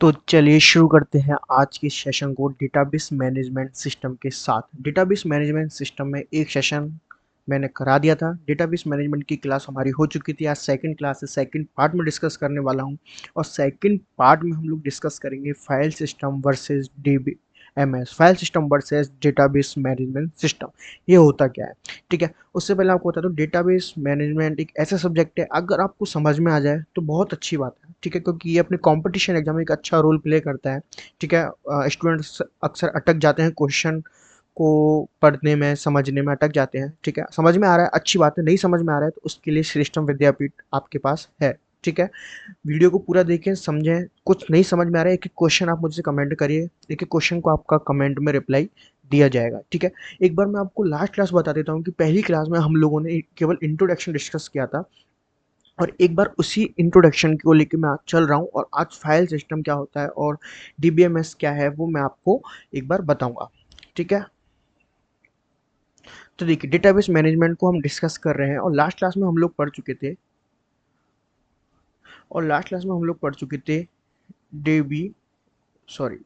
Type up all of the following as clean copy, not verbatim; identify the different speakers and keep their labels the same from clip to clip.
Speaker 1: तो चलिए शुरू करते हैं आज के सेशन को डेटाबेस मैनेजमेंट सिस्टम के साथ। डेटाबेस मैनेजमेंट सिस्टम में एक सेशन मैंने करा दिया था। डेटाबेस मैनेजमेंट की क्लास हमारी हो चुकी थी। आज सेकंड क्लास है, सेकंड पार्ट में डिस्कस करने वाला हूं। और सेकंड पार्ट में हम लोग डिस्कस करेंगे file system versus DBMS, file system versus database management system. ये होता क्या है, ठीक है। उससे पहले आपको बता दूं, डेटाबेस मैनेजमेंट एक ऐसा सब्जेक्ट है, अगर आपको समझ में आ जाए तो बहुत अच्छी बात है, ठीक है, क्योंकि ये अपने कंपटीशन एग्जाम में एक अच्छा रोल प्ले करता है, ठीक है। स्टूडेंट्स अक्सर अटक जाते हैं क्वेश्चन को पढ़ने में, समझने में अटक जाते हैं, ठीक है। समझ में आ रहा है, अच्छी बात है। नहीं समझ में आ रहा है तो उसके लिए श्रेष्ठम विद्यापीठ आपके पास है, ठीक है। वीडियो को पूरा देखें, समझें। कुछ नहीं समझ में आ रहा है, एक एक क्वेश्चन आप मुझसे कमेंट करिए, एक एक क्वेश्चन को आपका कमेंट में रिप्लाई दिया जाएगा, ठीक है। एक बार मैं आपको लास्ट क्लास बता देता हूँ कि पहली क्लास में हम लोगों ने केवल इंट्रोडक्शन डिस्कस किया था, और एक बार उसी इंट्रोडक्शन को लेके मैं आज चल रहा हूँ, और आज फाइल सिस्टम क्या होता है और DBMS क्या है वो मैं आपको एक बार बताऊंगा, ठीक है। तो देखिए, डेटाबेस मैनेजमेंट को हम डिस्कस कर रहे हैं, और लास्ट क्लास में हम लोग पढ़ चुके थे, डेबी सॉरी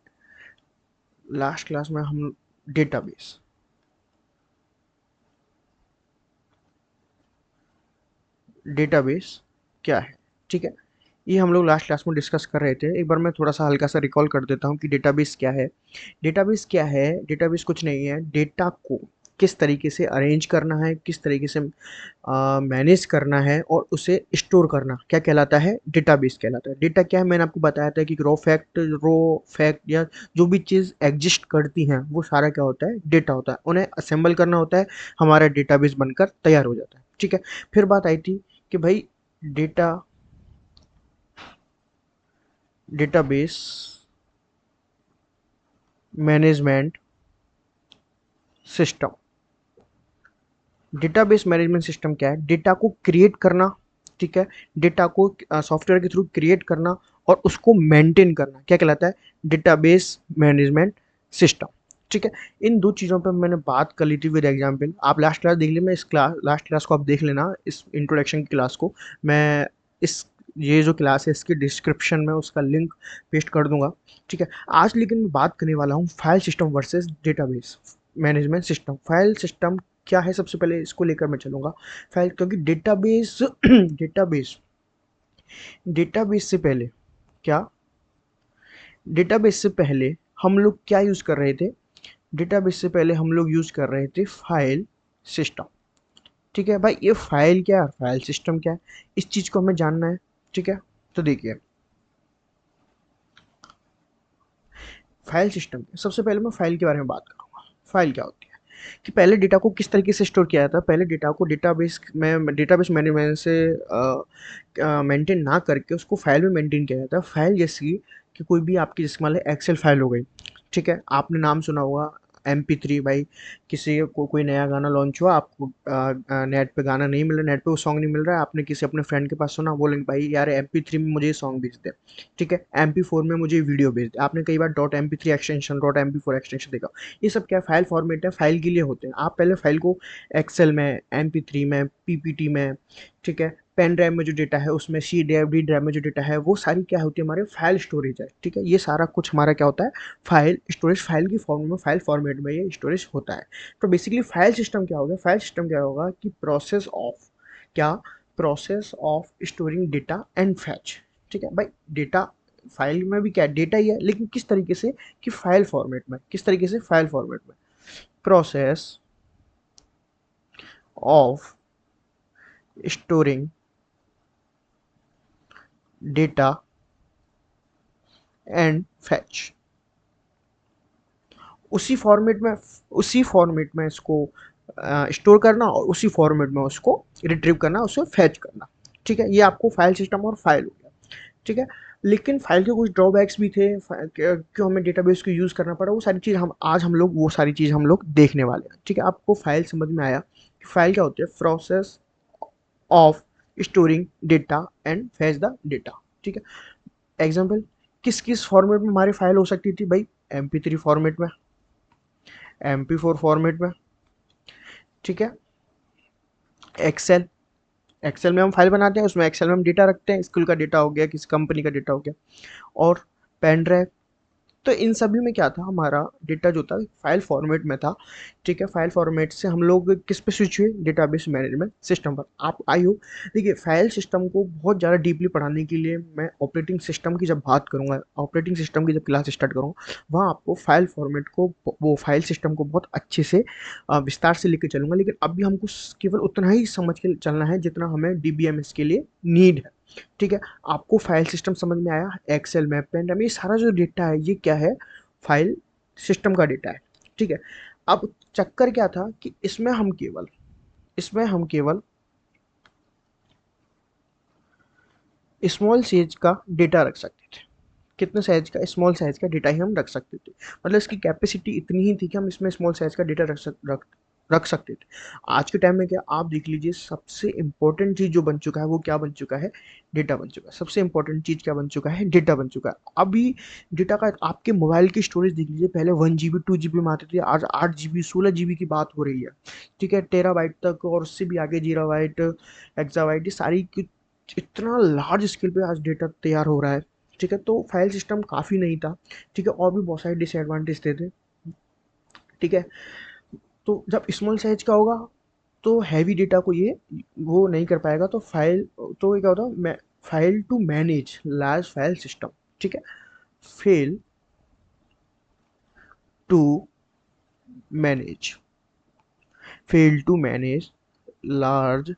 Speaker 1: लास्ट क्लास में हम डेटाबेस डेटाबेस क्या है, ठीक है, ये हम लोग लास्ट क्लास में डिस्कस कर रहे थे। एक बार मैं थोड़ा सा हल्का सा रिकॉल कर देता हूँ कि डेटाबेस क्या है। डेटाबेस क्या है? डेटाबेस कुछ नहीं है, डेटा को किस तरीके से अरेंज करना है, किस तरीके से मैनेज करना है और उसे स्टोर करना, क्या कहलाता है? डेटाबेस कहलाता है। डेटा क्या है? मैंने आपको बताया था कि रो फैक्ट या जो भी चीज़ एग्जिस्ट करती हैं वो सारा क्या होता है? डेटा होता है। उन्हें असेंबल करना होता है, हमारा डेटाबेस बनकर तैयार हो जाता है, ठीक है। फिर बात आई थी कि भाई data database management system. Database management system क्या है? डेटा को क्रिएट करना, ठीक है। डेटा को सॉफ्टवेयर के थ्रू क्रिएट करना और उसको मेंटेन करना, क्या कहलाता है? डेटाबेस मैनेजमेंट सिस्टम, ठीक है। इन दो चीज़ों पर मैंने बात कर ली थी विद एग्जाम्पल। आप लास्ट क्लास देख लेना, इस क्लास लास्ट क्लास को आप देख लेना, इस इंट्रोडक्शन की क्लास को। मैं इस ये जो क्लास है इसके डिस्क्रिप्शन में उसका लिंक पेस्ट कर दूंगा, ठीक है। आज लेकिन मैं बात करने वाला हूँ file system versus database management system. File system क्या है, सबसे पहले इसको लेकर मैं चलूँगा। फाइल, क्योंकि डेटाबेस डेटाबेस डेटाबेस से पहले क्या डेटाबेस से पहले हम लोग क्या यूज़ कर रहे थे? डेटाबेस से पहले हम लोग यूज़ कर रहे थे फाइल सिस्टम, ठीक है। भाई ये फाइल क्या है, फाइल सिस्टम क्या है, इस चीज़ को हमें जानना है, ठीक है। तो देखिए, फाइल सिस्टम, सबसे पहले मैं फाइल के बारे में बात करूँगा। फाइल क्या होती है कि पहले डेटा को किस तरीके से स्टोर किया जाता है। पहले डेटा को डेटाबेस मैनेजमेंट से मेंटेन ना करके उसको फाइल में मेंटेन किया जाता है। फाइल जैसी कि कोई भी आपकी, जैसे मान लो एक्सेल फाइल हो गई, ठीक है। आपने नाम सुना होगा MP3। भाई किसी को कोई नया गाना लॉन्च हुआ, आपको नेट पे गाना नहीं मिल रहा, नेट पे वो सॉन्ग नहीं मिल रहा है, आपने किसी अपने फ्रेंड के पास सुना, बोलेंगे भाई यार MP3 में मुझे ये सॉन्ग भेज दे, ठीक है। MP4 में मुझे वीडियो भेज दे। आपने कई बार .MP3 एक्सटेंशन, .MP4 एक्सटेंशन देखा। ये सब क्या फाइल फॉर्मेट है, फाइल के लिए होते हैं। आप पहले फाइल को एक्सेल में, MP3 में, PPT में, ठीक है, पेन ड्राइव में जो डेटा है उसमें, C ड्राइव में जो डेटा है वो सारी क्या होती है? हमारे फाइल स्टोरेज है, ठीक है। ये सारा कुछ हमारा क्या होता है? फाइल स्टोरेज, फाइल की फॉर्म में, फाइल फॉर्मेट में ये स्टोरेज होता है। तो बेसिकली फाइल सिस्टम क्या होगा? फाइल सिस्टम क्या होगा कि क्या process of storing data and fetch, ठीक है। भाई डेटा, फाइल में भी क्या डेटा ही है, लेकिन किस तरीके से? कि फाइल फॉर्मेट में। किस तरीके से? फाइल फॉर्मेट में। Process of storing data and fetch, उसी फॉर्मेट में इसको स्टोर करना और उसी फॉर्मेट में उसको रिट्रीव करना, उसे फैच करना, ठीक है। ये आपको फाइल सिस्टम और फाइल हो गया, ठीक है। लेकिन फाइल के कुछ ड्रॉबैक्स भी थे, क्यों हमें डेटाबेस को यूज़ करना पड़ा, वो सारी चीज़ हम आज हम लोग वो सारी चीज़ हम लोग देखने वाले हैं, ठीक है। आपको फाइल समझ में आया कि फाइल क्या होती है? Process of storing data and fetch the data, ठीक है। एग्जाम्पल, किस किस फॉर्मेट में हमारी फाइल हो सकती थी? भाई MP3 फॉर्मेट में, MP4 फॉर्मेट में, ठीक है। एक्सेल, एक्सेल में हम फाइल बनाते हैं, उसमें एक्सेल में हम डेटा रखते हैं, स्कूल का डेटा हो गया, किसी कंपनी का डेटा हो गया। और पेन ड्राइव। तो इन सभी में क्या था, हमारा डेटा जो था फाइल फॉर्मेट में था। ठीक है, फाइल फॉर्मेट से हम लोग किस पे स्विच हुए, डेटाबेस मैनेजमेंट सिस्टम पर। आप आई हो, देखिए फाइल सिस्टम को बहुत ज़्यादा डीपली पढ़ाने के लिए मैं ऑपरेटिंग सिस्टम की जब बात करूँगा, ऑपरेटिंग सिस्टम की जब क्लास स्टार्ट करूँगा, वहाँ आपको फाइल फॉर्मेट को, वो फाइल सिस्टम को बहुत अच्छे से विस्तार से लेके चलूँगा। लेकिन अभी हमको केवल उतना ही समझ के चलना है जितना हमें डीबीएमएस के लिए नीड है। ठीक है, आपको फाइल सिस्टम समझ में आया, एक्सेल में, पेन ड्राइव, ये सारा जो डेटा है ये क्या है, फाइल सिस्टम का डेटा है। ठीक है, अब चक्कर क्या था कि इसमें हम केवल स्मॉल साइज का डेटा रख सकते थे। कितने साइज का, स्मॉल साइज का डेटा ही हम रख सकते थे। मतलब इसकी कैपेसिटी इतनी ही थी कि हम इसमें स्मॉल साइज का डेटा रख सकते थे। आज के टाइम में क्या, आप देख लीजिए, सबसे इंपॉर्टेंट चीज़ जो बन चुका है वो क्या बन चुका है, डेटा बन चुका है। सबसे इंपॉर्टेंट चीज़ क्या बन चुका है, डेटा बन चुका है। अभी डेटा का आपके मोबाइल की स्टोरेज देख लीजिए, पहले 1 GB 2 GB में आती थी, आज 8 GB 16 GB की बात हो रही है। ठीक है, टेराबाइट तक और उससे भी आगे जीराबाइट, एक्साबाइट, ये सारी इतना लार्ज स्केल पे आज डेटा तैयार हो रहा है। ठीक है, तो फाइल सिस्टम काफ़ी नहीं था। ठीक है, और भी बहुत सारे डिसएडवांटेज थे। ठीक है, तो जब स्मॉल साइज का होगा तो हैवी डेटा को ये वो नहीं कर पाएगा। तो तो ये क्या होता है, file to manage large file system. ठीक है, fail to manage fail to manage large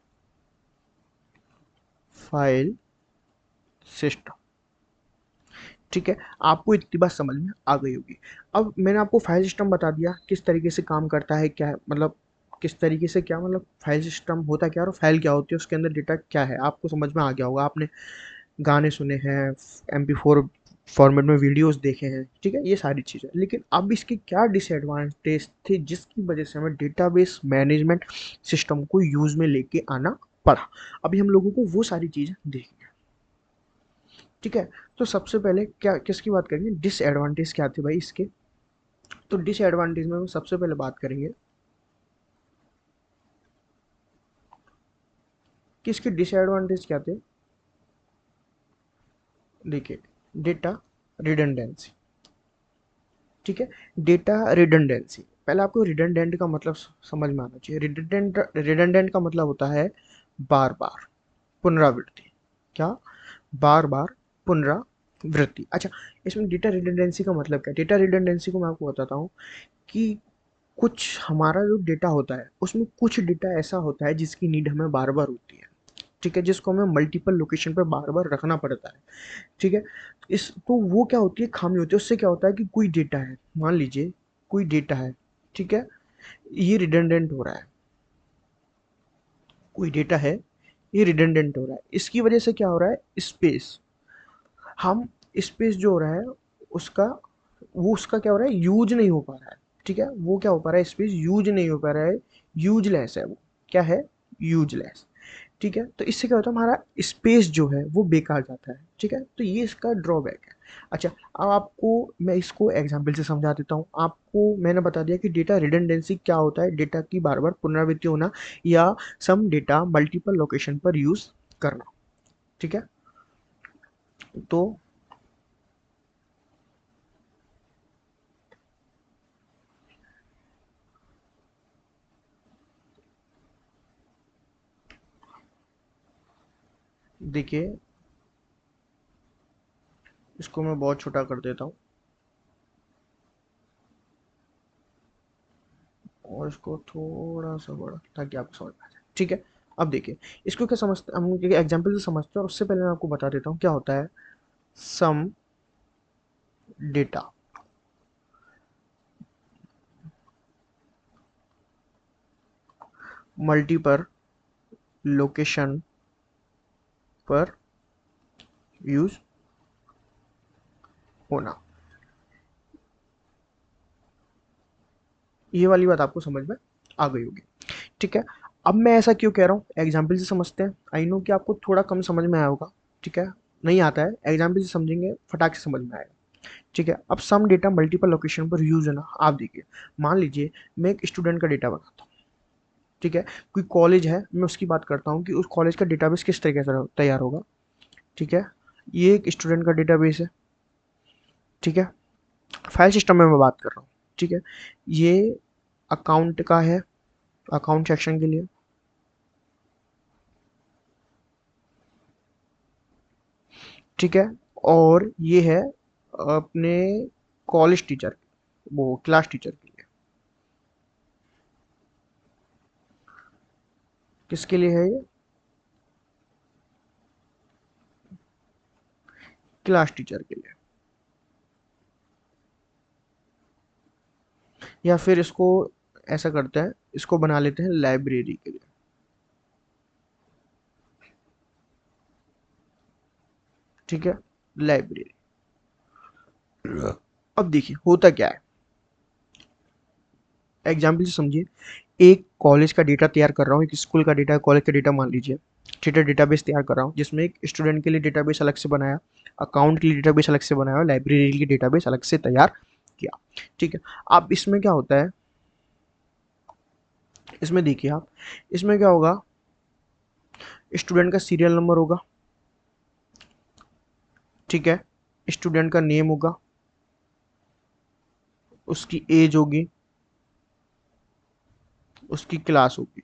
Speaker 1: file system. ठीक है, आपको इतनी बात समझ में आ गई होगी। अब मैंने आपको फाइल सिस्टम बता दिया किस तरीके से काम करता है, क्या है मतलब, किस तरीके से क्या मतलब फाइल सिस्टम होता क्या है और फाइल क्या होती है, उसके अंदर डेटा क्या है, आपको समझ में आ गया होगा। आपने गाने सुने हैं, MP4 फॉर्मेट में वीडियोस देखे हैं। ठीक है, ये सारी चीज़ें। लेकिन अब इसके क्या डिसएडवांटेज थे जिसकी वजह से हमें डेटाबेस मैनेजमेंट सिस्टम को यूज़ में लेके आना पड़ा। अभी हम लोगों को वो सारी चीज़ें देखनी है। ठीक है, तो सबसे पहले क्या, किसकी बात करेंगे, डिसएडवांटेज क्या थे भाई इसके। तो डिसएडवांटेज में हम सबसे पहले बात करेंगे कि इसके डिसएडवांटेज क्या थे। देखिए, डेटा रिडंडेंसी। ठीक है, डेटा रिडंडेंसी, पहले आपको रिडंडेंट का मतलब समझ में आना चाहिए। रिडंडेंट का मतलब होता है बार बार पुनरावृत्ति। क्या, बार बार पुनरावृत्ति। अच्छा, इसमें डेटा रिडंडेंसी का मतलब क्या है, डेटा रिडंडेंसी को मैं आपको बताता हूँ कि कुछ हमारा जो डेटा होता है उसमें कुछ डेटा ऐसा होता है जिसकी नीड हमें बार बार होती है। ठीक है, जिसको हमें मल्टीपल लोकेशन पर बार बार रखना पड़ता है। ठीक है, इस तो वो क्या होती है, खामी होती है। उससे क्या होता है कि कोई डेटा है, मान लीजिए कोई डेटा है। ठीक है, ये रिडंडेंट हो रहा है, कोई डेटा है, ये रिडंडेंट हो रहा है। इसकी वजह से क्या हो रहा है, स्पेस, हम स्पेस जो हो रहा है उसका, वो उसका क्या हो रहा है, यूज नहीं हो पा रहा है। ठीक है, वो क्या हो पा रहा है, स्पेस यूज नहीं हो पा रहा है, यूजलेस है वो। क्या है, यूजलेस। ठीक है, तो इससे क्या होता है, हमारा स्पेस जो है वो बेकार जाता है। ठीक है, तो ये इसका ड्रॉबैक है। अच्छा, अब आपको मैं इसको एग्जांपल से समझा देता हूँ। आपको मैंने बता दिया कि डेटा रिडंडेंसी क्या होता है, डेटा की बार बार पुनरावृत्ति होना या सम डेटा मल्टीपल लोकेशन पर यूज करना। ठीक है, तो देखिए, इसको मैं बहुत छोटा कर देता हूँ और इसको थोड़ा सा बड़ा, ताकि आपको समझ में आ जाए। ठीक है, अब देखिए, इसको क्या समझते, हम एग्जाम्पल से समझते हैं और उससे पहले मैं आपको बता देता हूँ क्या होता है सम डेटा मल्टीपल लोकेशन पर यूज होना। ये वाली बात आपको समझ में आ गई होगी। ठीक है, अब मैं ऐसा क्यों कह रहा हूँ, एग्जाम्पल से समझते हैं। आई नो कि आपको थोड़ा कम समझ में आया होगा। ठीक है, नहीं आता है, एग्जाम्पल से समझेंगे फटाक से समझ में आएगा। ठीक है, अब सम डेटा मल्टीपल लोकेशन पर यूज है ना, आप देखिए, मान लीजिए मैं एक स्टूडेंट का डेटा बनाता हूँ। ठीक है, कोई कॉलेज है, मैं उसकी बात करता हूँ कि उस कॉलेज का डेटाबेस किस तरीके से तैयार होगा। ठीक है, ये एक स्टूडेंट का डेटाबेस है। ठीक है, फाइल सिस्टम में मैं बात कर रहा हूँ। ठीक है, ये अकाउंट का है, अकाउंट सेक्शन के लिए। ठीक है, और ये है अपने कॉलेज टीचर, वो क्लास टीचर के लिए। किसके लिए है ये? क्लास टीचर के लिए। या फिर इसको ऐसा करते हैं, इसको बना लेते हैं लाइब्रेरी के लिए। ठीक है, लाइब्रेरी। अब देखिए होता क्या है, एग्जाम्पल से समझिए। एक कॉलेज का डेटा तैयार कर रहा हूँ, एक स्कूल का डेटा, कॉलेज का डेटा मान लीजिए। ठीक है, डेटाबेस तैयार कर रहा हूँ जिसमें एक स्टूडेंट के लिए डेटाबेस अलग से बनाया, अकाउंट के लिए डेटाबेस अलग से बनाया और लाइब्रेरी के लिए डेटाबेस अलग से तैयार किया। ठीक है, अब इसमें क्या होता है, इसमें देखिए आप, इसमें क्या होगा, स्टूडेंट का सीरियल नंबर होगा। ठीक है, स्टूडेंट का नेम होगा, उसकी एज होगी, उसकी क्लास होगी।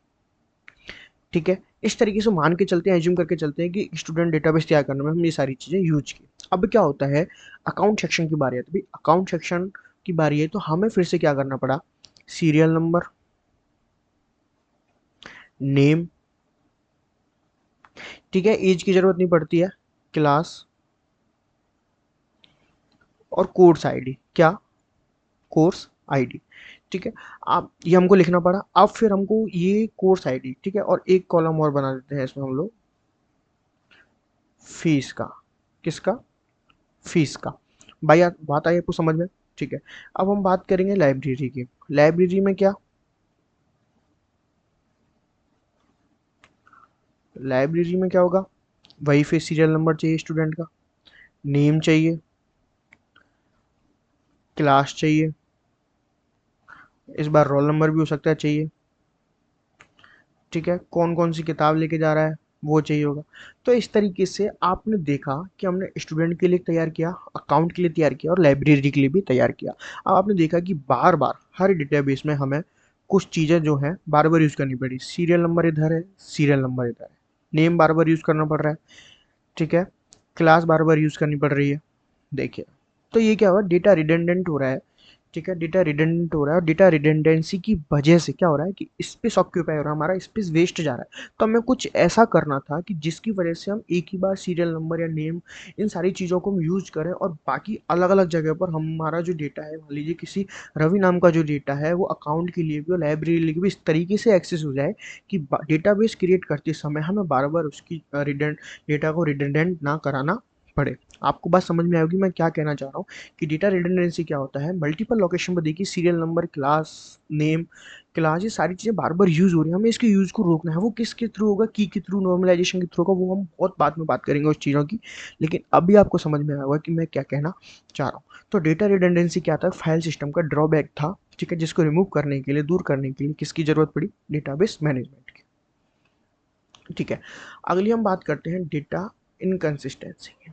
Speaker 1: ठीक है, इस तरीके से मान के चलते हैं, एज्यूम करके चलते हैं कि स्टूडेंट डेटाबेस तैयार करने में हमने ये सारी चीज़ें यूज की। अब क्या होता है, अकाउंट सेक्शन की बारी है, तो भाई अकाउंट सेक्शन की बारी है तो हमें फिर से क्या करना पड़ा, सीरियल नंबर, नेम, ठीक है, एज की जरूरत नहीं पड़ती है, क्लास और कोर्स आईडी। क्या? Course ID. ठीक है, आप ये हमको लिखना पड़ा। अब फिर हमको ये कोर्स आईडी, ठीक है, और एक कॉलम और बना देते हैं इसमें हम लोग, फीस का। किसका? फीस का। भाई बात आई आपको समझ में? ठीक है, अब हम बात करेंगे लाइब्रेरी की। लाइब्रेरी में क्या, लाइब्रेरी में क्या होगा, वही फिर सीरियल नंबर चाहिए स्टूडेंट का, नेम चाहिए, क्लास चाहिए, इस बार रोल नंबर भी हो सकता है चाहिए। ठीक है, कौन कौन सी किताब लेके जा रहा है वो चाहिए होगा। तो इस तरीके से आपने देखा कि हमने स्टूडेंट के लिए तैयार किया, अकाउंट के लिए तैयार किया और लाइब्रेरी के लिए भी तैयार किया। अब आपने देखा कि बार बार हर डेटाबेस में हमें कुछ चीज़ें जो हैं बार बार यूज़ करनी पड़ी। सीरियल नंबर इधर है, सीरियल नंबर इधर है, नेम बार बार यूज़ करना पड़ रहा है। ठीक है, क्लास बार बार यूज़ करनी पड़ रही है। देखिए, तो ये क्या हुआ, डेटा रिडंडेंट हो रहा है। ठीक है, डेटा रिडंडेंट हो रहा है और डेटा रिडंडेंसी की वजह से क्या हो रहा है कि स्पेस ऑक्यूपाई हो रहा है, हमारा स्पेस वेस्ट जा रहा है। तो हमें कुछ ऐसा करना था कि जिसकी वजह से हम एक ही बार सीरियल नंबर या नेम, इन सारी चीज़ों को हम यूज करें और बाकी अलग अलग जगह पर हमारा जो डेटा है, मान लीजिए किसी रवि नाम का जो डेटा है वो अकाउंट के लिए भी और लाइब्रेरी के लिए भी इस तरीके से एक्सेस हो जाए कि डेटाबेस क्रिएट करते समय हमें बार बार उसकी रिडेंट डेटा को रिडंडेंट ना कराना पड़े। आपको बात समझ में आएगी मैं क्या कहना चाह रहा हूँ, कि डेटा रिडंडेंसी क्या होता है, मल्टीपल लोकेशन पर देखिए serial number, class name, class, ये सारी चीज़ें बार बार यूज़ हो रही है, हमें इसके यूज़ को रोकना है। वो किसके थ्रू होगा, की के थ्रू, नॉर्मलाइजेशन के थ्रू होगा, वो हम बहुत बाद में बात करेंगे उस चीज़ों की। लेकिन अभी आपको समझ में आया होगा कि मैं क्या कहना चाह रहा हूँ। तो डेटा रिडंडेंसी क्या था, फाइल सिस्टम का ड्रॉबैक था। ठीक है, जिसको रिमूव करने के लिए, दूर करने के लिए किसकी ज़रूरत पड़ी, डेटाबेस मैनेजमेंट की। ठीक है, अगली हम बात करते हैं डेटा इनकंसिस्टेंसी की।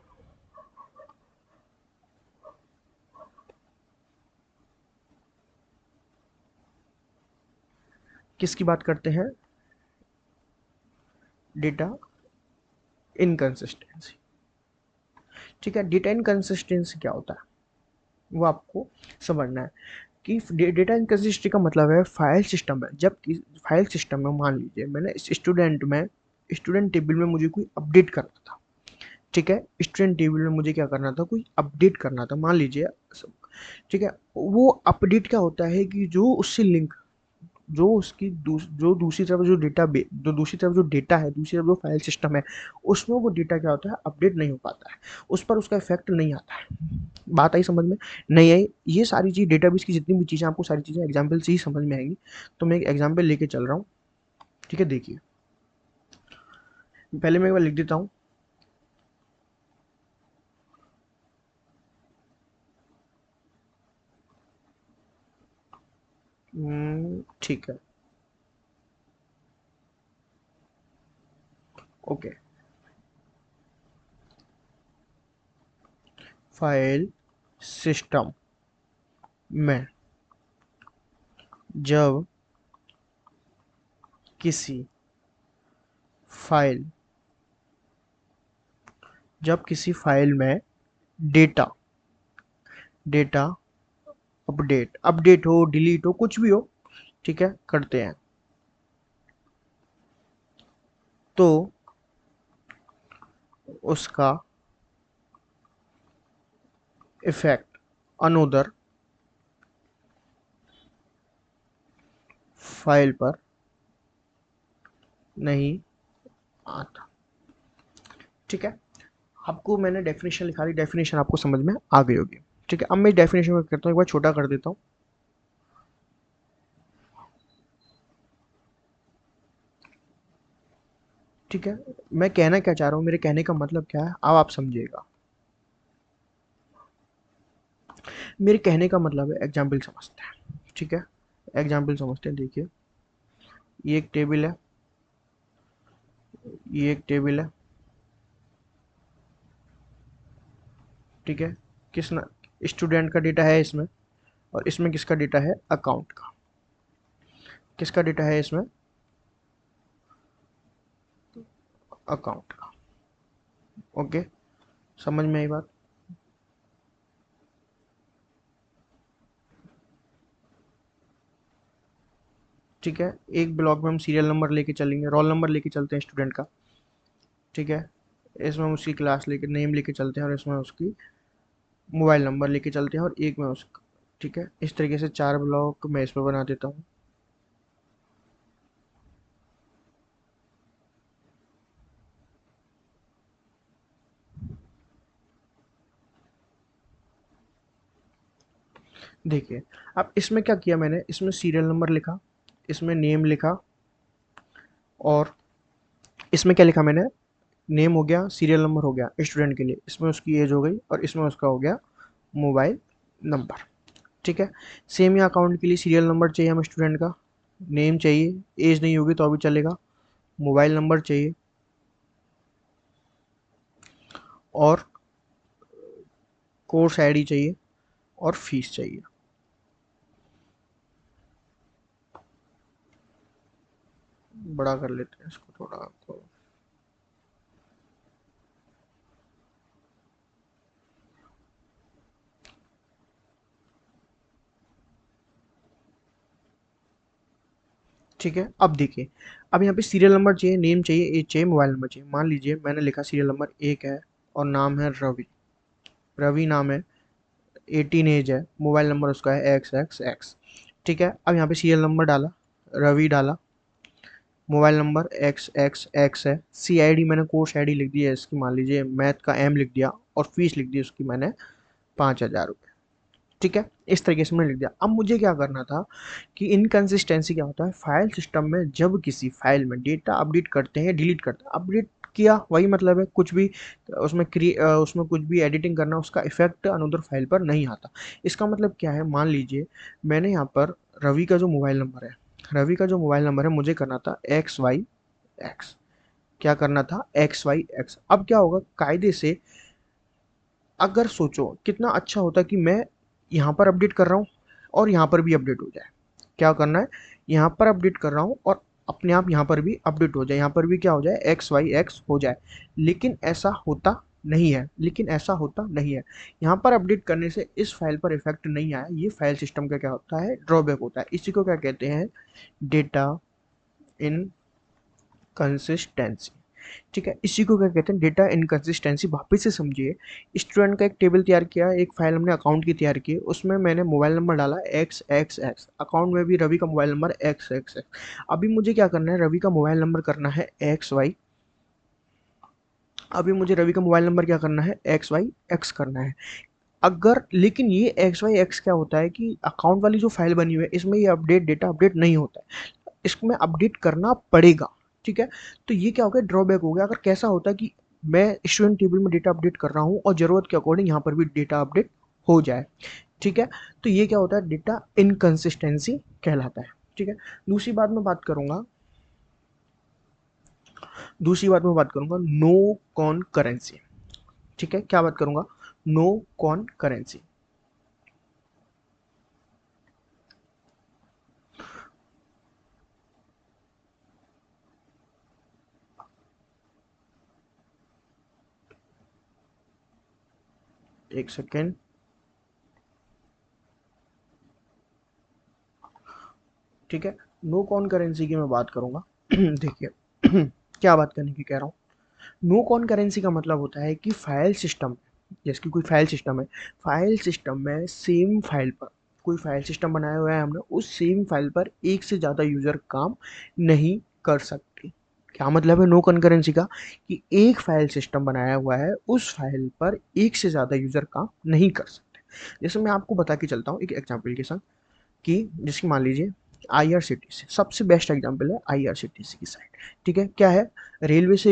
Speaker 1: किसकी बात करते हैं, डेटा इनकंसिस्टेंसी। ठीक है, डेटा इनकंसिस्टेंसी क्या होता है वो आपको समझना है। कि डेटा इनकंसिस्टेंसी का मतलब है, फाइल सिस्टम है, जब फाइल सिस्टम में मान लीजिए मैंने स्टूडेंट में, स्टूडेंट टेबल में मुझे कोई अपडेट करना था। ठीक है, स्टूडेंट टेबल में मुझे क्या करना था, कोई अपडेट करना था, मान लीजिए। ठीक है, वो अपडेट क्या होता है कि जो उससे लिंक, जो उसकी जो दूसरी तरफ जो डेटा जो दूसरी तरफ जो डेटा है, दूसरी तरफ जो फाइल सिस्टम है, उसमें वो डेटा क्या होता है, अपडेट नहीं हो पाता है, उस पर उसका इफेक्ट नहीं आता है। बात आई समझ में? नहीं आई? ये सारी चीज़ डेटाबेस की जितनी भी चीज़ें, आपको सारी चीज़ें एग्जाम्पल से ही समझ में आएंगी। तो मैं एक एग्जाम्पल लेके चल रहा हूँ। ठीक है, देखिए, पहले मैं एक बार लिख देता हूँ। ठीक है, ओके, फाइल सिस्टम में जब किसी फाइल में डेटा डेटा अपडेट हो, डिलीट हो, कुछ भी हो, ठीक है, करते हैं, तो उसका इफेक्ट अनदर फाइल पर नहीं आता। ठीक है, आपको मैंने डेफिनेशन लिखा दी, डेफिनेशन आपको समझ में आ गई होगी। ठीक है, अब मैं डेफिनेशन में करता हूँ, एक बार छोटा कर देता हूँ। ठीक है, मैं कहना क्या चाह रहा हूँ, मेरे कहने का मतलब क्या है, अब आप समझिएगा। मेरे कहने का मतलब है, एग्जाम्पल समझते हैं। ठीक है, एग्जाम्पल समझते हैं। देखिए, ये एक टेबल है, ये एक टेबल है। ठीक है, किस ना स्टूडेंट का डेटा है इसमें, और इसमें किसका डेटा है, अकाउंट का। किसका डेटा है इसमें, अकाउंट का। ओके, समझ में आई बात। ठीक है, एक ब्लॉक में हम सीरियल नंबर लेके चलेंगे, रोल नंबर लेके चलते हैं स्टूडेंट का। ठीक है, इसमें हम उसकी क्लास लेके नेम लेके चलते हैं, और इसमें उसकी मोबाइल नंबर लेके चलते हैं, और एक में उसका। ठीक है, इस तरीके से 4 ब्लॉक मैं इसमें बना देता हूँ। देखिए, अब इसमें क्या किया मैंने, इसमें सीरियल नंबर लिखा, इसमें नेम लिखा, और इसमें क्या लिखा मैंने, नेम हो गया, सीरियल नंबर हो गया स्टूडेंट के लिए, इसमें उसकी एज हो गई, और इसमें उसका हो गया मोबाइल नंबर। ठीक है, सेम ही अकाउंट के लिए सीरियल नंबर चाहिए हमें स्टूडेंट का, नेम चाहिए, एज नहीं होगी तो अभी चलेगा, मोबाइल नंबर चाहिए, और कोर्स आईडी चाहिए, और फीस चाहिए। बड़ा कर लेते हैं इसको थोड़ा तो। ठीक है, अब देखिए, अब यहाँ पे सीरियल नंबर चाहिए, नेम चाहिए, एज चाहिए, मोबाइल नंबर चाहिए। मान लीजिए मैंने लिखा सीरियल नंबर 1 है, और नाम है रवि, रवि नाम है, 18 एज है, मोबाइल नंबर उसका है एक्स एक्स एक्स। ठीक है, अब यहाँ पे सीरियल नंबर डाला, रवि डाला, mobile number x x x है, सी आई डी मैंने कोर्स आई डी लिख दी है इसकी, मान लीजिए मैथ का एम लिख दिया, और फीस लिख दी उसकी मैंने 5,000 रुपये। ठीक है, इस तरीके से मैंने लिख दिया। अब मुझे क्या करना था कि इनकंसिस्टेंसी क्या होता है, फाइल सिस्टम में जब किसी फाइल में डेटा अपडेट करते हैं, डिलीट करते हैं, अपडेट किया वही मतलब है, कुछ भी उसमें कुछ भी एडिटिंग करना, उसका इफेक्ट अनदर फाइल पर नहीं आता। इसका मतलब क्या है, मान लीजिए मैंने यहाँ पर रवि का जो मोबाइल नंबर है, रवि का जो मोबाइल नंबर है, मुझे करना था एक्स वाई एक्स। क्या करना था, एक्स वाई एक्स। अब क्या होगा, कायदे से अगर सोचो कितना अच्छा होता कि मैं यहाँ पर अपडेट कर रहा हूँ, और यहाँ पर भी अपडेट हो जाए। क्या करना है, यहाँ पर अपडेट कर रहा हूँ, और अपने आप यहाँ पर भी अपडेट हो जाए, यहाँ पर भी क्या हो जाए, एक्स वाई एक्स हो जाए। लेकिन ऐसा होता नहीं है, लेकिन ऐसा होता नहीं है। यहाँ पर अपडेट करने से इस फाइल पर इफेक्ट नहीं आया, ये फाइल सिस्टम का क्या होता है, ड्रॉबैक होता है। इसी को क्या कहते हैं, डेटा इन कंसिस्टेंसी। ठीक है, इसी को क्या कहते हैं, डेटा इनकंसिस्टेंसी। वापस से समझिए, स्टूडेंट का एक टेबल तैयार किया, एक फाइल हमने अकाउंट की तैयार की, उसमें मैंने मोबाइल नंबर डाला एक्स एक्स एक्स, अकाउंट में भी रवि का mobile number x x x. अभी मुझे क्या करना है, रवि का मोबाइल नंबर करना है एक्स वाई, अभी मुझे रवि का मोबाइल नंबर क्या करना है, एक्स वाई एक्स करना है। अगर लेकिन ये एक्स वाई एक्स क्या होता है कि अकाउंट वाली जो फाइल बनी हुई है, इसमें ये अपडेट डेटा अपडेट नहीं होता है, इसमें अपडेट करना पड़ेगा। ठीक है, तो ये क्या हो गया, ड्रॉबैक हो गया। अगर कैसा होता है कि मैं स्टूडेंट टेबल में डेटा अपडेट कर रहा हूँ, और ज़रूरत के अकॉर्डिंग यहाँ पर भी डेटा अपडेट हो जाए। ठीक है, तो ये क्या होता है, डेटा इनकंसिस्टेंसी कहलाता है। ठीक है, दूसरी बात मैं बात करूंगा, नो कॉन करेंसी। ठीक है, क्या बात करूंगा, नो कॉन करेंसी। एक सेकेंड। ठीक है, नो कॉन्करेंसी की मैं बात करूंगा। देखिए, क्या बात करने की कह रहा हूँ। नो कॉन्करेंसी का मतलब होता है कि फाइल सिस्टम, जैसे कि कोई फाइल सिस्टम है, फाइल सिस्टम में सेम फाइल पर कोई फाइल सिस्टम बनाया हुआ है हमने, उस सेम फाइल पर एक से ज़्यादा यूज़र काम नहीं कर सकते। क्या मतलब है नो कॉन्करेंसी का? कि एक फाइल सिस्टम बनाया हुआ है, उस फाइल पर एक से ज़्यादा यूज़र काम नहीं कर सकते। जैसे मैं आपको बता के चलता हूँ एक एग्जाम्पल के साथ, कि जिसकी मान लीजिए आईआरसीटीसी सबसे बेस्ट एग्जांपल है, आईआरसीटीसी की साइट। ठीक है, क्या है? रेलवे से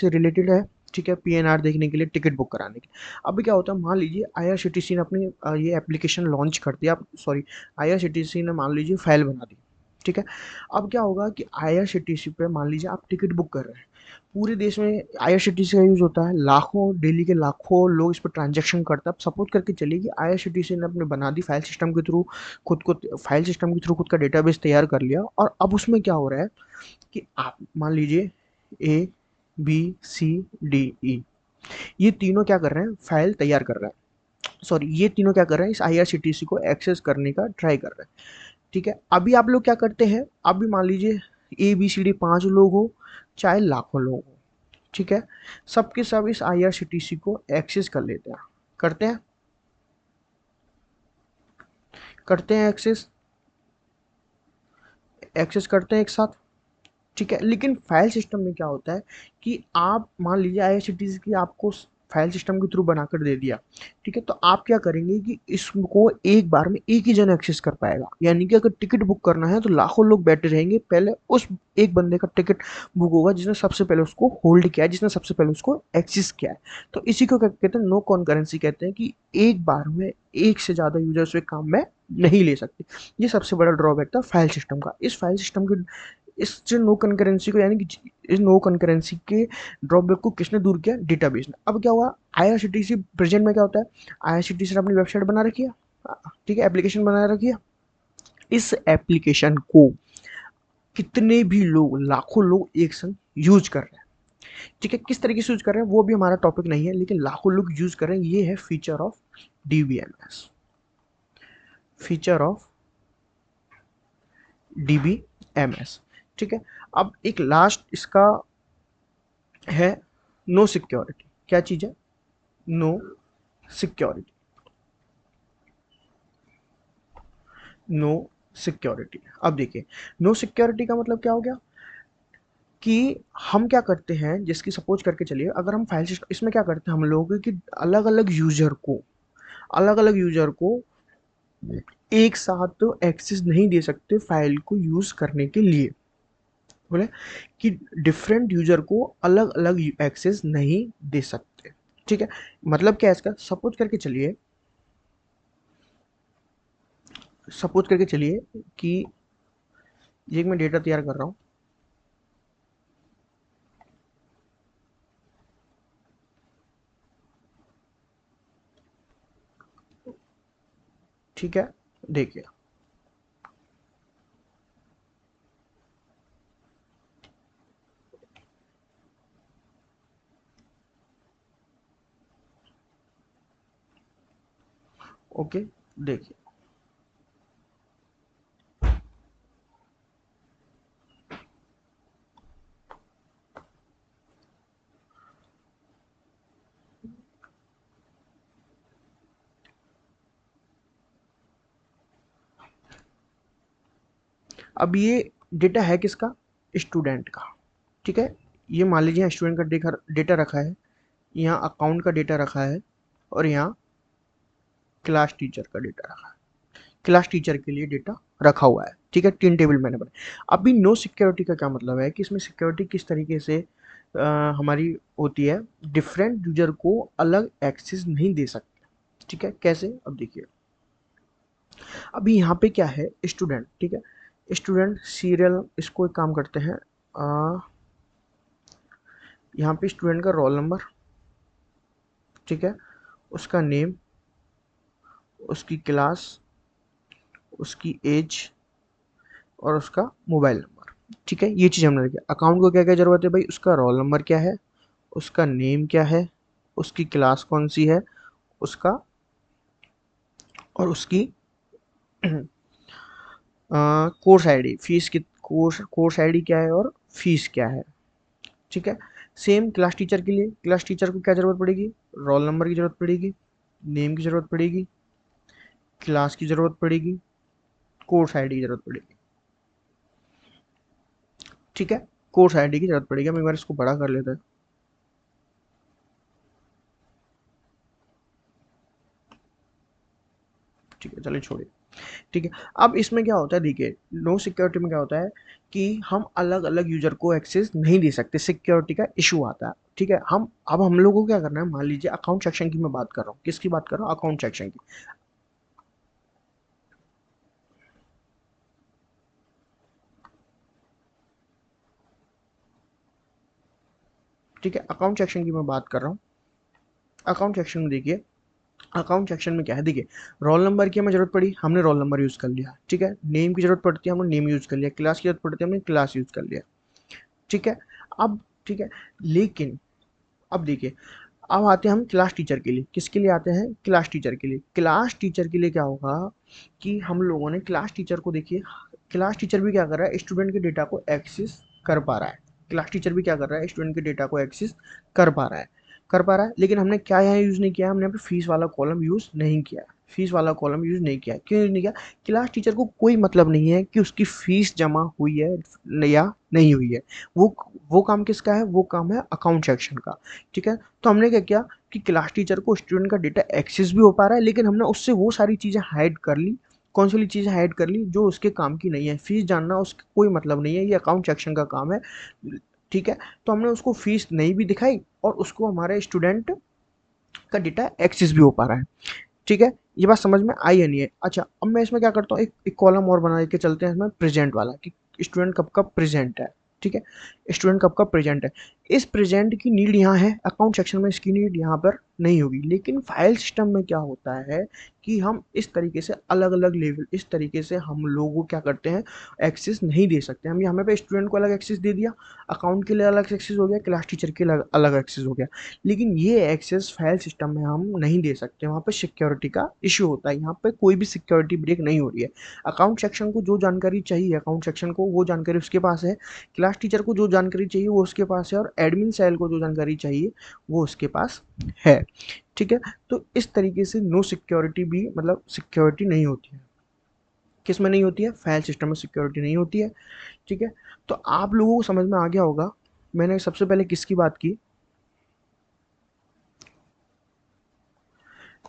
Speaker 1: रिलेटेड है। ठीक है, पीएनआर देखने के लिए, टिकट बुक कराने के लिए। अभी क्या होता है, मान लीजिए आईआरसीटीसी ने अपनी ये एप्लीकेशन लॉन्च कर दिया, सॉरी, आईआरसीटीसी ने मान लीजिए फाइल बना दी। ठीक है, अब क्या होगा कि आईआरसीटीसी पे मान लीजिए आप टिकट बुक कर रहे हैं, पूरे देश में आईआरसीटीसी का यूज़ होता है, लाखों, डेली के लाखों लोग इस पर ट्रांजैक्शन करते हैं। अब सपोज करके चलिए कि आईआरसीटीसी ने अपने बना दी फाइल सिस्टम के थ्रू, खुद को फाइल सिस्टम के थ्रू खुद का डेटाबेस तैयार कर लिया, और अब उसमें क्या हो रहा है कि आप मान लीजिए A B C D E, ये तीनों क्या कर रहे हैं, फाइल तैयार कर रहे हैं, सॉरी, ये तीनों क्या कर रहे हैं, इस आईआरसीटीसी को एक्सेस करने का ट्राई कर रहे हैं। ठीक है, अभी आप लोग क्या करते हैं, अभी मान लीजिए ए बी सी डी 5 लोग हो, चाहे लाखों लोग हो, ठीक है, सबके सब इस आईआरसीटीसी को एक्सेस कर लेते हैं, करते हैं, करते हैं एक्सेस, एक्सेस करते हैं एक साथ। ठीक है, लेकिन फाइल सिस्टम में क्या होता है कि आप मान लीजिए आईआरसीटीसी की आपको फाइल सिस्टम के थ्रू बनाकर दे दिया। ठीक है, तो आप क्या करेंगे कि इसको एक बार में एक ही जन एक्सेस कर पाएगा, यानी कि अगर टिकट बुक करना है तो लाखों लोग बैठे रहेंगे, पहले उस एक बंदे का टिकट बुक होगा जिसने सबसे पहले उसको होल्ड किया है, जिसने सबसे पहले उसको एक्सेस किया है। तो इसी को क्या कहते हैं, नो कॉन्करेंसी कहते हैं, कि एक बार में एक से ज़्यादा यूजर्स से काम में नहीं ले सकते। ये सबसे बड़ा ड्रॉबैक था फाइल सिस्टम का। इस फाइल सिस्टम के इस जो नो कनकरेंसी को, यानी कि इस नो कनकरेंसी के ड्रॉबैक को किसने दूर किया? डेटाबेस ने। अब क्या हुआ, आईआरसीटीसी प्रेजेंट में क्या होता है, आईआरसीटीसी ने अपनी वेबसाइट बना रखी है, ठीक है, एप्लीकेशन बना रखी है, इस एप्लीकेशन को कितने भी लोग, लाखों लोग एक संग यूज कर रहे हैं। ठीक है, किस तरीके से यूज कर रहे हैं वो भी हमारा टॉपिक नहीं है, लेकिन लाखों लोग यूज कर रहे हैं, ये है feature of DBMS, feature of DBMS. ठीक है, अब एक लास्ट इसका है नो सिक्योरिटी। क्या चीज़ है? No security, no security. अब देखिए, नो सिक्योरिटी का मतलब क्या हो गया कि हम क्या करते हैं, जिसकी सपोज करके चलिए, अगर हम फाइल सिस्टम, इसमें क्या करते हैं हम लोग कि अलग अलग यूजर को, अलग अलग यूजर को एक साथ तो एक्सेस नहीं दे सकते फाइल को यूज करने के लिए। बोले कि डिफरेंट यूजर को अलग अलग एक्सेस नहीं दे सकते। ठीक है, मतलब क्या है इसका, सपोज करके चलिए, सपोज करके चलिए कि ये एक मैं डेटा तैयार कर रहा हूँ। ठीक है, देखिए, ओके, देखिए, अब ये डेटा है किसका? स्टूडेंट का। ठीक है, ये मान लीजिए यहाँ स्टूडेंट का डेटा रखा है, यहाँ अकाउंट का डेटा रखा है, और यहाँ क्लास टीचर का डेटा रखा है। क्लास टीचर के लिए डेटा रखा हुआ है। ठीक है, 3 टेबल मैंने बनाए। अभी नो सिक्योरिटी का क्या मतलब है कि इसमें सिक्योरिटी किस तरीके से हमारी होती है, डिफरेंट यूजर को अलग एक्सेस नहीं दे सकते। ठीक है, कैसे? अब देखिए, अभी यहाँ पे क्या है, स्टूडेंट। ठीक है, स्टूडेंट सीरियल, इसको एक काम करते हैं, यहाँ पे स्टूडेंट का रोल नंबर, ठीक है, उसका नेम, उसकी क्लास, उसकी एज, और उसका मोबाइल नंबर। ठीक है, ये चीज़ हमने रखी। अकाउंट को क्या क्या ज़रूरत है भाई, उसका रोल नंबर क्या है, उसका नेम क्या है, उसकी क्लास कौन सी है, उसका और उसकी कोर्स आईडी, फीस की कोर्स आईडी क्या है और फीस क्या है। ठीक है। सेम क्लास टीचर के लिए, क्लास टीचर को क्या ज़रूरत पड़ेगी, रोल नंबर की ज़रूरत पड़ेगी, नेम की ज़रूरत पड़ेगी, क्लास की ज़रूरत पड़ेगी, कोर्स आईडी की ज़रूरत पड़ेगी। ठीक है, कोर्स आईडी की ज़रूरत पड़ेगी। हम एक बार इसको बड़ा कर लेते हैं। ठीक है, चलिए छोड़िए। ठीक है, अब इसमें क्या होता है, देखिए नो सिक्योरिटी में क्या होता है कि हम अलग अलग यूजर को एक्सेस नहीं दे सकते, सिक्योरिटी का इशू आता है। ठीक है, हम लोगों को क्या करना है, मान लीजिए अकाउंट सेक्शन की मैं बात कर रहा हूँ, किसकी बात कर रहा हूँ, अकाउंट सेक्शन की। ठीक है, अकाउंट सेक्शन की मैं बात कर रहा हूँ। अकाउंट सेक्शन में देखिए, अकाउंट सेक्शन में क्या है, देखिए रोल नंबर की हमें जरूरत पड़ी, हमने रोल नंबर यूज कर लिया। ठीक है, नेम की जरूरत पड़ती है, हमने नेम यूज कर लिया। क्लास की जरूरत पड़ती है, हमने क्लास यूज कर लिया। ठीक है। अब ठीक है, लेकिन अब देखिए, अब आते हैं हम क्लास टीचर के लिए। किसके लिए आते हैं, क्लास टीचर के लिए। क्लास टीचर के लिए क्या होगा कि हम लोगों ने क्लास टीचर को, देखिए क्लास टीचर भी क्या कर रहा है, स्टूडेंट के डेटा को एक्सेस कर पा रहा है। क्लास टीचर भी क्या कर रहा है, स्टूडेंट के डेटा को एक्सेस कर पा रहा है, लेकिन हमने क्या यहाँ यूज़ नहीं किया, हमने यहाँ पे फीस वाला कॉलम यूज़ नहीं किया। फीस वाला कॉलम यूज़ नहीं किया, क्यों यूज़ नहीं किया, क्लास टीचर को कोई मतलब नहीं है कि उसकी फीस जमा हुई है या नहीं हुई है। वो वो काम किसका है, वो काम है अकाउंट सेक्शन का। ठीक है, तो हमने क्या किया कि क्लास टीचर को स्टूडेंट का डेटा एक्सेस भी हो पा रहा है, लेकिन हमने उससे वो सारी चीज़ें हाइड कर ली। कौन सी वाली चीज़ें हाइड कर ली, जो उसके काम की नहीं है। फीस जानना उसका कोई मतलब नहीं है, ये अकाउंट सेक्शन का काम है। ठीक है, तो हमने उसको फीस नहीं भी दिखाई और उसको हमारे स्टूडेंट का डेटा एक्सेस भी हो पा रहा है। ठीक है, ये बात समझ में आई है नहीं है। अच्छा, अब मैं इसमें क्या करता हूँ, एक कॉलम और बना के चलते हैं इसमें, प्रेजेंट वाला, कि स्टूडेंट कब कब प्रेजेंट है। ठीक है, स्टूडेंट कब कब प्रेजेंट है। इस प्रेजेंट की नीड यहाँ है, अकाउंट सेक्शन में इसकी नीड यहाँ पर नहीं होगी। लेकिन फाइल सिस्टम में क्या होता है कि हम इस तरीके से अलग अलग लेवल, इस तरीके से हम लोगों क्या करते हैं, एक्सेस नहीं दे सकते। हम यहाँ पे स्टूडेंट को अलग एक्सेस दे दिया, अकाउंट के लिए अलग एक्सेस हो गया, क्लास टीचर के लिए अलग एक्सेस हो गया। लेकिन ये एक्सेस फाइल सिस्टम में हम नहीं दे सकते, वहाँ पे सिक्योरिटी का इशू होता है। यहाँ पे कोई भी सिक्योरिटी ब्रेक नहीं हो रही है। अकाउंट सेक्शन को जो जानकारी चाहिए, अकाउंट सेक्शन को वो जानकारी उसके पास है, क्लास टीचर को जो जानकारी चाहिए वो उसके पास है, और एडमिन सेल को जो जानकारी चाहिए वो उसके पास है। ठीक है, तो इस तरीके से नो सिक्योरिटी भी, मतलब सिक्योरिटी नहीं होती है। किस में नहीं होती है, फाइल सिस्टम में सिक्योरिटी नहीं होती है। ठीक है, तो आप लोगों को समझ में आ गया होगा मैंने सबसे पहले किसकी बात की।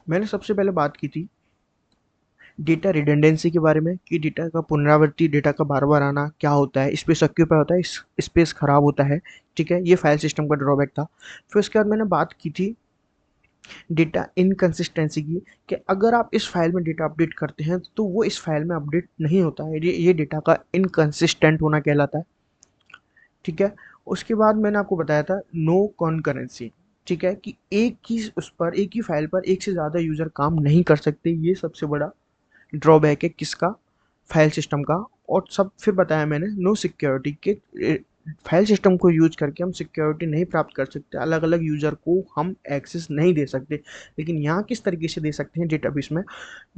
Speaker 1: मैंने सबसे पहले बात की थी डेटा रिडंडेंसी के बारे में, कि डेटा का पुनरावृत्ति, डेटा का बार बार आना क्या होता है, स्पेस ऑक्यूपाई होता है, स्पेस खराब होता है। ठीक है, ये फाइल सिस्टम का ड्रॉबैक था। फिर उसके बाद मैंने बात की थी डेटा इनकंसिस्टेंसी की, कि अगर आप इस फाइल में डेटा अपडेट करते हैं तो वो इस फाइल में अपडेट नहीं होता है, ये डेटा का इनकंसिस्टेंट होना कहलाता है। ठीक है, उसके बाद मैंने आपको बताया था नो कॉन्करेंसी। ठीक है, कि एक ही उस पर, एक ही फाइल पर एक से ज़्यादा यूज़र काम नहीं कर सकते, ये सबसे बड़ा ड्रॉबैक है किसका, फाइल सिस्टम का। और सब फिर बताया मैंने नो सिक्योरिटी के, फाइल सिस्टम को यूज करके हम सिक्योरिटी नहीं प्राप्त कर सकते, अलग अलग यूज़र को हम एक्सेस नहीं दे सकते। लेकिन यहाँ किस तरीके से दे सकते हैं, डेटाबेस में।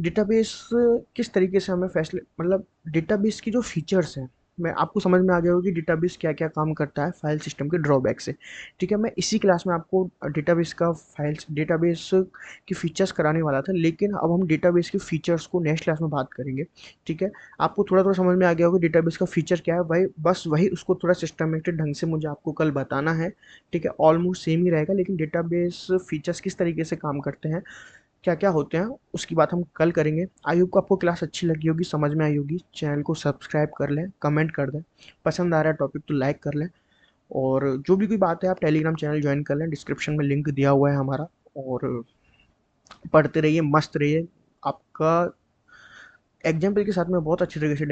Speaker 1: डेटाबेस किस तरीके से हमें फैसले, मतलब डेटाबेस की जो फीचर्स हैं, मैं आपको समझ में आ गया होगा कि डेटाबेस क्या क्या काम करता है फाइल सिस्टम के ड्रॉबैक से। ठीक है, मैं इसी क्लास में आपको डेटाबेस की फीचर्स कराने वाला था, लेकिन अब हम डेटाबेस के फीचर्स को नेक्स्ट क्लास में बात करेंगे। ठीक है, आपको थोड़ा थोड़ा समझ में आ गया होगा डेटाबेस का फीचर क्या है, भाई बस वही उसको थोड़ा सिस्टमेटिक ढंग से मुझे आपको कल बताना है। ठीक है, ऑलमोस्ट सेम ही रहेगा, लेकिन डेटाबेस फीचर्स किस तरीके से काम करते हैं, क्या क्या होते हैं, उसकी बात हम कल करेंगे। आई होप को आपको क्लास अच्छी लगी होगी, समझ में आई होगी। चैनल को सब्सक्राइब कर लें, कमेंट कर दें, पसंद आ रहा है टॉपिक तो लाइक कर लें। और जो भी कोई बात है, आप टेलीग्राम चैनल ज्वाइन कर लें, डिस्क्रिप्शन में लिंक दिया हुआ है हमारा। और पढ़ते रहिए, मस्त रहिए। आपका एग्जाम्पल के साथ मैं बहुत अच्छी तरीके से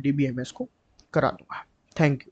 Speaker 1: DBMS को करा दूंगा। Thank you.